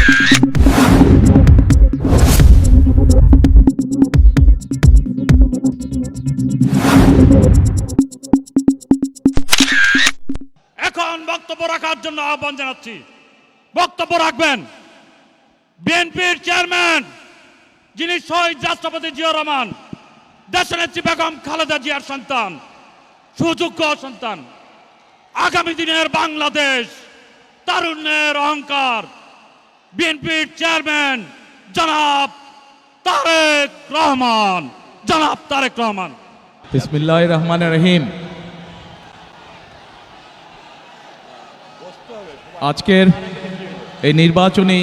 এখন বক্তব্য রাখার জন্য আহ্বান জানাচ্ছি। বক্তব্য রাখবেন বিএনপির চেয়ারম্যান, যিনি শহীদ রাষ্ট্রপতি জিয়াউর রহমান, দেশনেত্রী বেগম খালেদা জিয়ার সন্তান, সুযোগ্য সন্তান, আগামী দিনের বাংলাদেশ তারুণ্যের অহংকার, বিএনপির চেয়ারম্যান জনাব তারেক রহমান। জনাব তারেক রহমান। বিসমিল্লাহির রহমানির রহিম। আজকের এই নির্বাচনী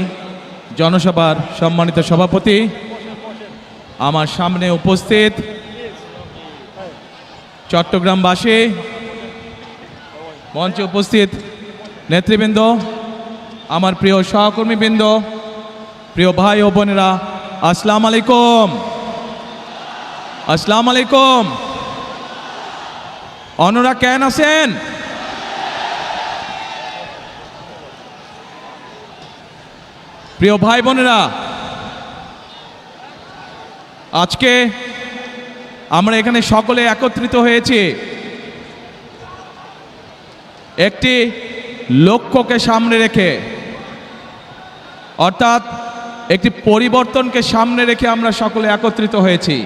জনসভার সম্মানিত সভাপতি, আমার সামনে উপস্থিত চট্টগ্রামবাসী, মঞ্চে উপস্থিত নেতৃবৃন্দ, আমার প্রিয় সহকর্মীবৃন্দ, প্রিয় ভাই ও বোনেরা, আসসালামু আলাইকুম। আসসালামু আলাইকুম। অন্যরা কেন আছেন? প্রিয় ভাই বোনেরা, আজকে আমরা এখানে সকলে একত্রিত হয়েছি একটি লক্ষ্যকে সামনে রেখে, অর্থাৎ একটি পরিবর্তনকে সামনে রেখে আমরা সকলে একত্রিত হয়েছি।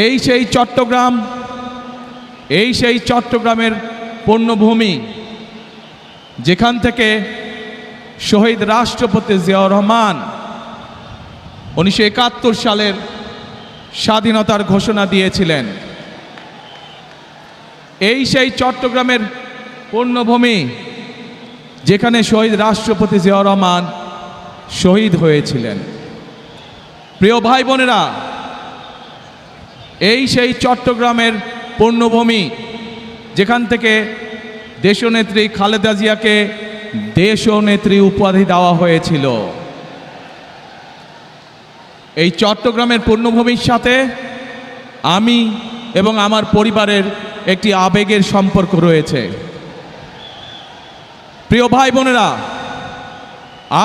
এই সেই চট্টগ্রাম, এই সেই চট্টগ্রামের পুণ্যভূমি, যেখান থেকে শহীদ রাষ্ট্রপতি জিয়াউর রহমান 1971 সালের স্বাধীনতার ঘোষণা দিয়েছিলেন। এই সেই চট্টগ্রামের পুণ্যভূমি, যেখানে শহীদ রাষ্ট্রপতি জিয়াউর রহমান শহীদ হয়েছিলেন। প্রিয় ভাই বোনেরা, এই সেই চট্টগ্রামের পুণ্যভূমি, যেখান থেকে দেশনেত্রী খালেদা জিয়াকে দেশনেত্রী উপাধি দেওয়া হয়েছিল। এই চট্টগ্রামের পুণ্যভূমির সাথে আমি এবং আমার পরিবারের একটি আবেগের সম্পর্ক রয়েছে। প্রিয় ভাই বোনেরা,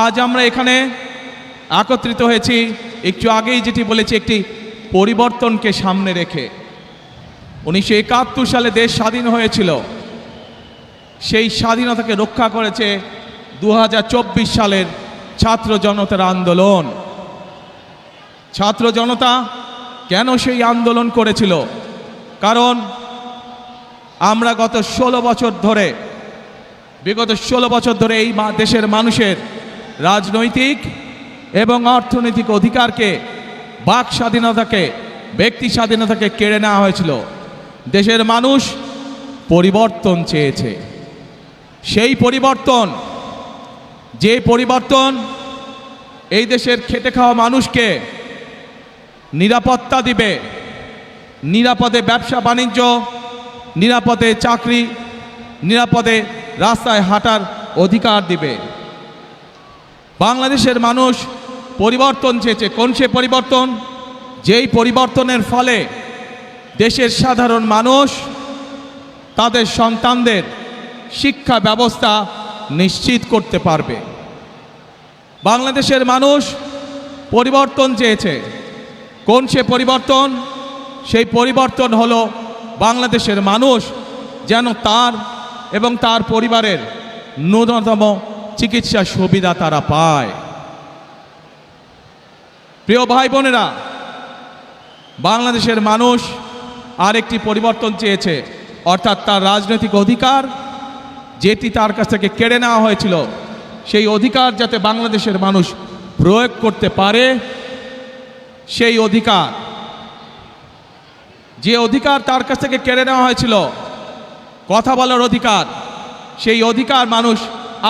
আজ আমরা এখানে একত্রিত হয়েছি একটু আগেই যেটি বলেছি, একটি পরিবর্তনকে সামনে রেখে। 1971 সালে দেশ স্বাধীন হয়েছিল, সেই স্বাধীনতাকে রক্ষা করেছে 2024 সালের ছাত্র জনতার আন্দোলন। ছাত্র জনতা কেন সেই আন্দোলন করেছিল? কারণ আমরা বিগত 16 বছর ধরে এই দেশের মানুষের রাজনৈতিক এবং অর্থনৈতিক অধিকারকে, বাক স্বাধীনতাকে, ব্যক্তি স্বাধীনতাকে কেড়ে নেওয়া হয়েছিল। দেশের মানুষ পরিবর্তন চেয়েছে। সেই পরিবর্তন, যে পরিবর্তন এই দেশের খেটে খাওয়া মানুষকে নিরাপত্তা দিবে, নিরাপদে ব্যবসা বাণিজ্য, নিরাপদে চাকরি, নিরাপদে রাস্তায় হাঁটার অধিকার দিবে। বাংলাদেশের মানুষ পরিবর্তন চেয়েছে। কোন সে পরিবর্তন? যেই পরিবর্তনের ফলে দেশের সাধারণ মানুষ তাদের সন্তানদের শিক্ষা ব্যবস্থা নিশ্চিত করতে পারবে। বাংলাদেশের মানুষ পরিবর্তন চেয়েছে। কোন সে পরিবর্তন? সেই পরিবর্তন হলো বাংলাদেশের মানুষ যেন তার এবং তার পরিবারের ন্যূনতম চিকিৎসা সুবিধা তারা পায়। প্রিয় ভাই বোনেরা, বাংলাদেশের মানুষ আরেকটি পরিবর্তন চেয়েছে, অর্থাৎ তার রাজনৈতিক অধিকার যেটি তার কাছ থেকে কেড়ে নেওয়া হয়েছিল, সেই অধিকার যাতে বাংলাদেশের মানুষ প্রয়োগ করতে পারে। সেই অধিকার, যে অধিকার তার কাছ থেকে কেড়ে নেওয়া হয়েছিল, কথা বলার অধিকার, সেই অধিকার মানুষ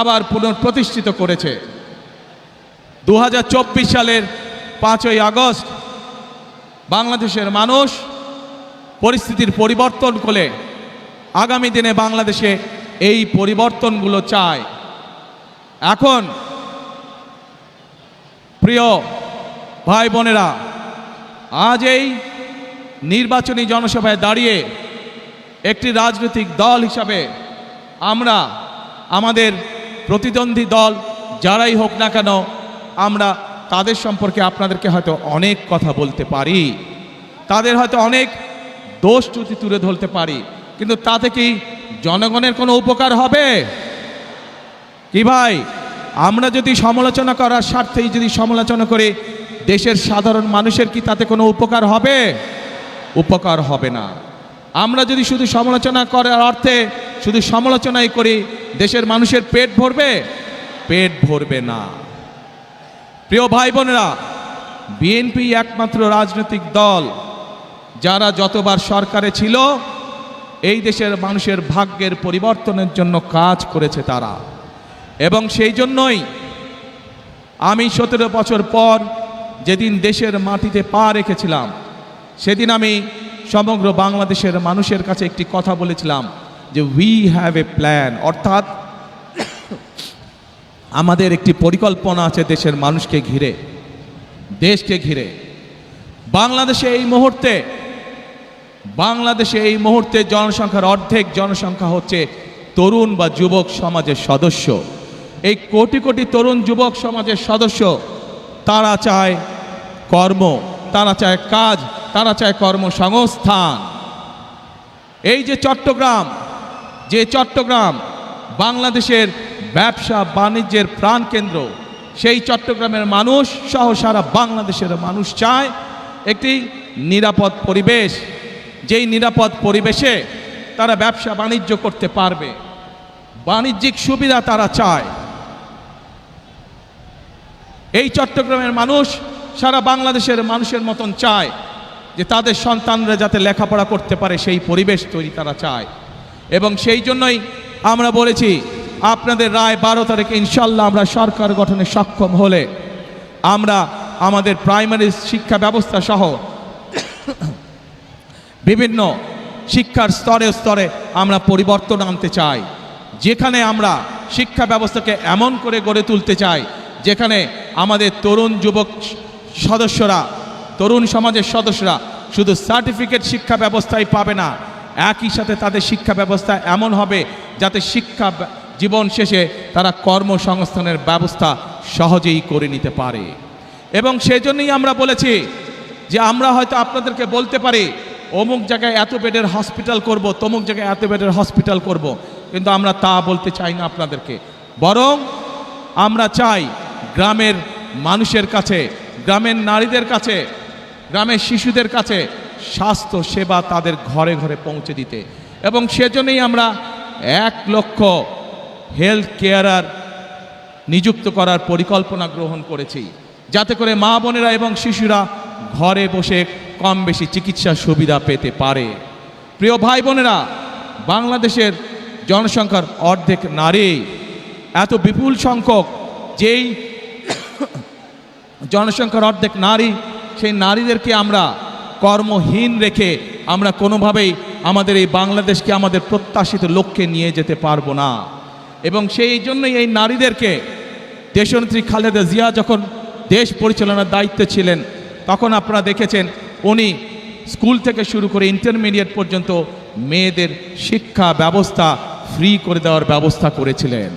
আবার পুনঃপ্রতিষ্ঠিত করেছে। 2024 সালের 5ই আগস্ট বাংলাদেশের মানুষ পরিস্থিতির পরিবর্তন করে আগামী দিনে বাংলাদেশে এই পরিবর্তনগুলো চায়। এখন প্রিয় ভাই বোনেরা, আজ এই নির্বাচনী জনসভায় দাঁড়িয়ে একটি রাজনৈতিক দল হিসাবে আমরা আমাদের প্রতিদ্বন্দ্বী দল যারাই হোক না কেন, আমরা তাদের সম্পর্কে আপনাদেরকে হয়তো অনেক কথা বলতে পারি, তাদের হয়তো অনেক দোষ ত্রুটি তুলে ধরতে পারি, কিন্তু তাতে কি জনগণের কোনো উপকার হবে কি ভাই? আমরা যদি সমালোচনা করার স্বার্থেই যদি সমালোচনা করে দেশের সাধারণ মানুষের কি তাতে কোনো উপকার হবে? উপকার হবে না। আমরা যদি শুধু সমালোচনা করার অর্থে শুধু সমালোচনাই করি, দেশের মানুষের পেট ভরবে? পেট ভরবে না। প্রিয় ভাই বোনেরা, বিএনপি একমাত্র রাজনৈতিক দল যারা যতবার সরকারে ছিল এই দেশের মানুষের ভাগ্যের পরিবর্তনের জন্য কাজ করেছে তারা। এবং সেই জন্যই আমি 17 বছর পর যেদিন দেশের মাটিতে পা রেখেছিলাম, সেদিন আমি সমগ্র বাংলাদেশের মানুষের কাছে একটি কথা বলেছিলাম যে উই হ্যাভ এ প্ল্যান, অর্থাৎ আমাদের একটি পরিকল্পনা আছে দেশের মানুষকে ঘিরে, দেশকে ঘিরে। বাংলাদেশে এই মুহূর্তে জনসংখ্যার অর্ধেক জনসংখ্যা হচ্ছে তরুণ বা যুবক সমাজের সদস্য। এই কোটি কোটি তরুণ যুবক সমাজের সদস্য তারা চায় কর্ম, তারা চায় কাজ, তারা চায় কর্মসংস্থান। এই যে চট্টগ্রাম বাংলাদেশের ব্যবসা বাণিজ্যের প্রাণকেন্দ্র, সেই চট্টগ্রামের মানুষ সহ সারা বাংলাদেশের মানুষ চায় একটি নিরাপদ পরিবেশ, যেই নিরাপদ পরিবেশে তারা ব্যবসা বাণিজ্য করতে পারবে, বাণিজ্যিক সুবিধা তারা চায়। এই চট্টগ্রামের মানুষ সারা বাংলাদেশের মানুষের মতন চায় যে তাদের সন্তানরা যাতে লেখাপড়া করতে পারে, সেই পরিবেশ তৈরি তারা চায়। এবং সেই জন্যই আমরা বলেছি আপনাদের রায় 12 তারিখে ইনশাল্লাহ আমরা সরকার গঠনে সক্ষম হলে আমরা আমাদের প্রাইমারি শিক্ষা ব্যবস্থা সহ বিভিন্ন শিক্ষার স্তরে স্তরে আমরা পরিবর্তন আনতে চাই, যেখানে আমরা শিক্ষা ব্যবস্থাকে এমন করে গড়ে তুলতে চাই যেখানে আমাদের তরুণ যুবক সদস্যরা, তরুণ সমাজের সদস্যরা শুধু সার্টিফিকেট শিক্ষা ব্যবস্থাই পাবে না, একই সাথে তাদের শিক্ষা ব্যবস্থা এমন হবে যাতে শিক্ষা জীবন শেষে তারা কর্মসংস্থানের ব্যবস্থা সহজেই করে নিতে পারে। এবং সেজন্যই আমরা বলেছি যে আমরা হয়তো আপনাদেরকে বলতে পারি অমুক জায়গায় এত বেডের হসপিটাল করব, তমুক জায়গায় এত বেডের হসপিটাল করব, কিন্তু আমরা তা বলতে চাই না আপনাদেরকে। বরং আমরা চাই গ্রামের মানুষের কাছে, গ্রামের নারীদের কাছে, গ্রামের শিশুদের কাছে স্বাস্থ্য সেবা তাদের ঘরে ঘরে পৌঁছে দিতে। এবং সেজন্যই আমরা 1 লক্ষ হেলথ কেয়ারার নিযুক্ত করার পরিকল্পনা গ্রহণ করেছি, যাতে করে মা বোনেরা এবং শিশুরা ঘরে বসে কম বেশি চিকিৎসা সুবিধা পেতে পারে। প্রিয় ভাই বোনেরা, বাংলাদেশের জনসংখ্যার অর্ধেক নারী, এত বিপুল সংখ্যক যেই জনসংখ্যার অর্ধেক নারী, সেই নারীদেরকে আমরা কর্মহীন রেখে আমরা কোনোভাবেই আমাদের এই বাংলাদেশকে আমাদের প্রত্যাশিত লক্ষ্যে নিয়ে যেতে পারবো না। এবং সেই জন্যই এই নারীদেরকে দেশনেত্রী খালেদা জিয়া যখন দেশ পরিচালনার দায়িত্বে ছিলেন, তখন আপনারা দেখেছেন উনি স্কুল থেকে শুরু করে ইন্টারমিডিয়েট পর্যন্ত মেয়েদের শিক্ষা ব্যবস্থা ফ্রি করে দেওয়ার ব্যবস্থা করেছিলেন।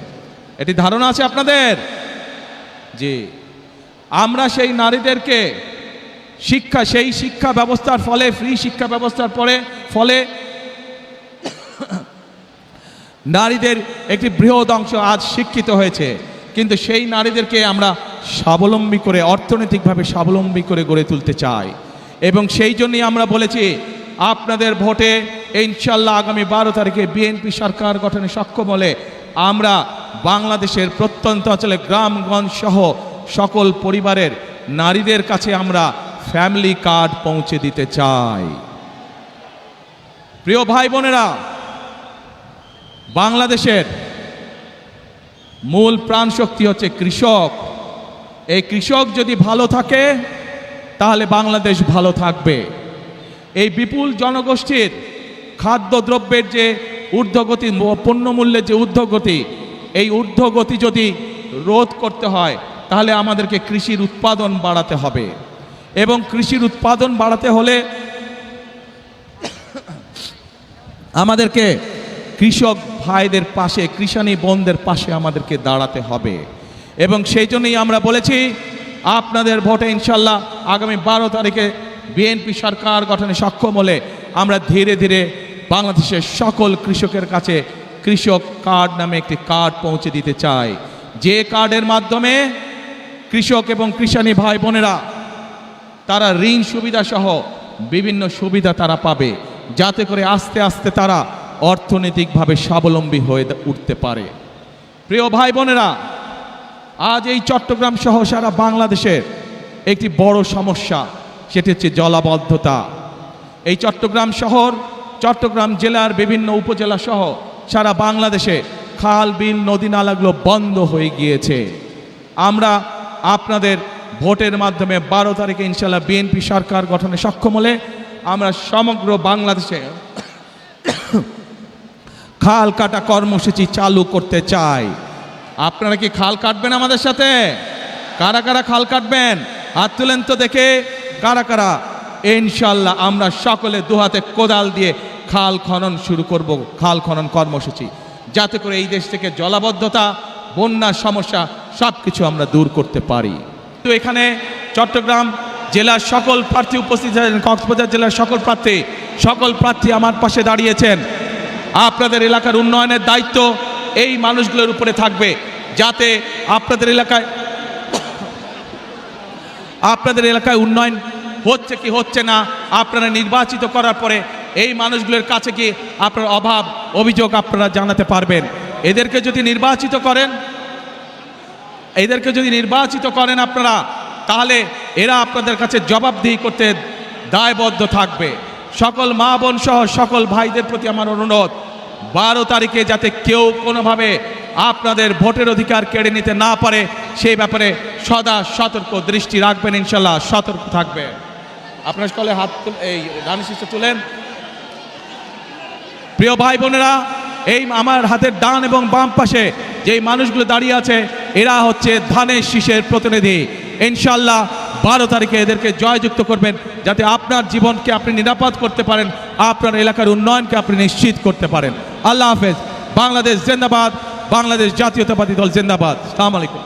এটি ধারণা আছে আপনাদের যে আমরা সেই নারীদেরকে সেই শিক্ষা ব্যবস্থার ফলে, ফ্রি শিক্ষা ব্যবস্থার ফলে নারীদের একটি বৃহৎ অংশ আজ শিক্ষিত হয়েছে, কিন্তু সেই নারীদেরকে আমরা স্বাবলম্বী করে, অর্থনৈতিকভাবে স্বাবলম্বী করে গড়ে তুলতে চাই। এবং সেই জন্যই আমরা বলেছি আপনাদের ভোটে ইনশাল্লাহ আগামী 12 তারিখে বিএনপি সরকার গঠনে সক্ষম হলে আমরা বাংলাদেশের প্রত্যন্ত অঞ্চলে গ্রামগঞ্জ সহ সকল পরিবারের নারীদের কাছে আমরা ফ্যামিলি কার্ড পৌঁছে দিতে চাই। প্রিয় ভাই বোনেরা, বাংলাদেশের মূল প্রাণ শক্তি হচ্ছে কৃষক। এই কৃষক যদি ভালো থাকে তাহলে বাংলাদেশ ভালো থাকবে। এই বিপুল জনগোষ্ঠীর খাদ্যদ্রব্যের যে ঊর্ধ্বগতি, পণ্যমূল্যের যে ঊর্ধ্বগতি, এই ঊর্ধ্বগতি যদি রোধ করতে হয় তাহলে আমাদেরকে কৃষির উৎপাদন বাড়াতে হবে। এবং কৃষির উৎপাদন বাড়াতে হলে আমাদেরকে কৃষক ভাইদের পাশে, কৃষানী বোনদের পাশে আমাদেরকে দাঁড়াতে হবে। এবং সেই জন্যই আমরা বলেছি আপনাদের ভোটে ইনশাল্লাহ আগামী 12 তারিখে বিএনপি সরকার গঠনে সক্ষম হলে আমরা ধীরে ধীরে বাংলাদেশের সকল কৃষকের কাছে কৃষক কার্ড নামে একটি কার্ড পৌঁছে দিতে চাই, যে কার্ডের মাধ্যমে কৃষক এবং কৃষানী ভাই বোনেরা তারা ঋণ সুবিধা সহ বিভিন্ন সুবিধা তারা পাবে, যাতে করে আস্তে আস্তে তারা অর্থনৈতিকভাবে স্বাবলম্বী হয়ে উঠতে পারে। প্রিয় ভাই বোনেরা, আজ এই চট্টগ্রাম সহ সারা বাংলাদেশের একটি বড় সমস্যা, সেটি হচ্ছে জলাবদ্ধতা। এই চট্টগ্রাম শহর, চট্টগ্রাম জেলার বিভিন্ন উপজেলা সহ সারা বাংলাদেশে খাল বিল নদী নালাগুলো বন্ধ হয়ে গিয়েছে। আমরা আপনাদের ভোটের মাধ্যমে 12 তারিখে ইনশাল্লাহ বিএনপি সরকার গঠনে সক্ষম হলে আমরা সমগ্র বাংলাদেশে খাল কাটা কর্মসূচি চালু করতে চাই। আপনারা কি খাল কাটবেন আমাদের সাথে? কারা কারা খাল কাটবেন হাত তুলেন তো দেখে, কারা কারা? ইনশাল্লাহ আমরা সকলে দুহাতে কোদাল দিয়ে খাল খনন শুরু করব, খাল খনন কর্মসূচি, যাতে করে এই দেশ থেকে জলাবদ্ধতা, বন্যার সমস্যা সব কিছু আমরা দূর করতে পারি। তো এখানে চট্টগ্রাম জেলার সকল প্রার্থী উপস্থিত আছেন, কক্সবাজার জেলার সকল প্রার্থী আমার পাশে দাঁড়িয়েছেন। আপনাদের এলাকার উন্নয়নের দায়িত্ব এই মানুষগুলোর উপরে থাকবে, যাতে আপনাদের এলাকায় উন্নয়ন হচ্ছে কি হচ্ছে না আপনারা নির্বাচিত করার পরে এই মানুষগুলোর কাছে কি আপনার অভাব অভিযোগ আপনারা জানাতে পারবেন। এদেরকে যদি নির্বাচিত করেন আপনারা, তাহলে এরা আপনাদের কাছে জবাবদিহি করতে দায়বদ্ধ থাকবে। সকল মা বোন সহ সকল ভাইদের প্রতি আমার অনুরোধ, 12 তারিখে যাতে কেউ কোনোভাবে আপনাদের ভোটের অধিকার কেড়ে নিতে না পারে, সেই ব্যাপারে সদা সতর্ক দৃষ্টি রাখবেন। ইনশাল্লাহ সতর্ক থাকবে। আপনার সকলে হাত এই ডান শীর্ষে তুলেন। প্রিয় ভাই বোনেরা, এই আমার হাতের ডান এবং বাম পাশে যেই মানুষগুলো দাঁড়িয়ে আছে, এরা হচ্ছে ধানের শীষের প্রতিনিধি। ইনশাল্লাহ 12 তারিখে এদেরকে জয়যুক্ত করবেন, যাতে আপনার জীবনকে আপনি নিরাপদ করতে পারেন, আপনার এলাকার উন্নয়নকে আপনি নিশ্চিত করতে পারেন। আল্লাহ হাফেজ। বাংলাদেশ জিন্দাবাদ, বাংলাদেশ জাতীয়তাবাদী দল জিন্দাবাদ। আসসালামু আলাইকুম।